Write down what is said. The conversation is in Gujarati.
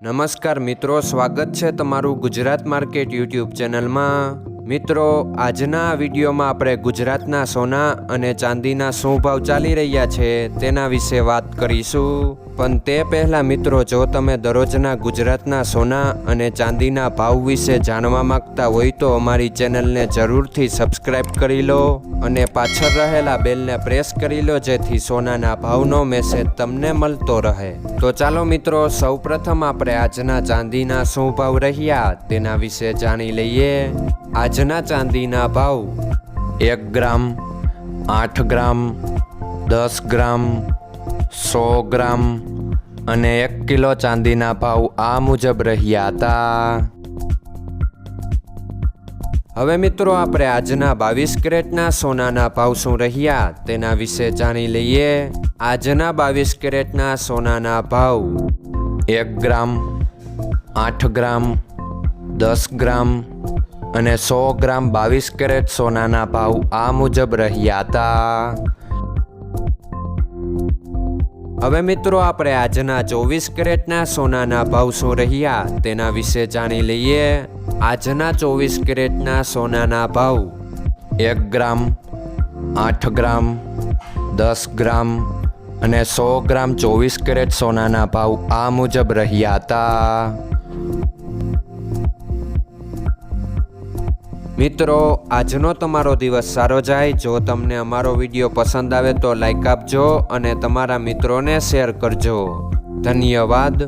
નમસ્કાર મિત્રો, સ્વાગત છે તમારું ગુજરાત માર્કેટ યુટ્યુબ ચેનલમાં। મિત્રો, આજના વિડીયોમાં આપણે ગુજરાતના સોના અને ચાંદીના શું ભાવ ચાલી રહ્યા છે તેના વિશે વાત કરીશું। પણ તે પહેલાં મિત્રો, જો તમે દરરોજના ગુજરાતના સોના અને ચાંદીના ભાવ વિશે જાણવા માંગતા હોય તો અમારી ચેનલને જરૂરથી સબસ્ક્રાઈબ કરી લો અને પાછળ રહેલા બેલને પ્રેસ કરી લો, જેથી સોનાના ભાવનો મેસેજ તમને મળતો રહે। તો ચાલો મિત્રો, સૌપ્રથમ આપણે આજના ચાંદીના શું ભાવ રહ્યા તેના વિશે જાણી લઈએ। આજના ચાંદીના ભાવ 1 ગ્રામ, 8 ગ્રામ, 10 ગ્રામ, 100 ગ્રામ અને 1 કિલો ચાંદીના ભાવ આ મુજબ રહ્યા હતા। હવે મિત્રો, આપણે આજના 22 કેરેટના સોનાના ભાવ શું રહ્યા તેના વિશે જાણી લઈએ। આજના 22 કેરેટના સોનાના ભાવ 1 ગ્રામ, 8 ગ્રામ, 10 ગ્રામ અને 100 ગ્રામ 22 કેરેટ સોનાના ભાવ આ મુજબ રહ્યા હતા। હવે મિત્રો, આપણે આજના 24 કેરેટના સોનાના ભાવ શું રહ્યા તેના વિશે જાણી લઈએ। આજના 24 કેરેટના સોનાના ભાવ 1 ગ્રામ, 8 ગ્રામ, 10 ગ્રામ અને 100 ગ્રામ 24 કેરેટ સોનાના ભાવ આ મુજબ રહ્યા હતા। મિત્રો, આજનો તમારો દિવસ સારો જાય। જો તમને અમારો વિડીયો પસંદ આવે તો લાઈક આપજો અને તમારા મિત્રોને શેર કરજો। ધન્યવાદ।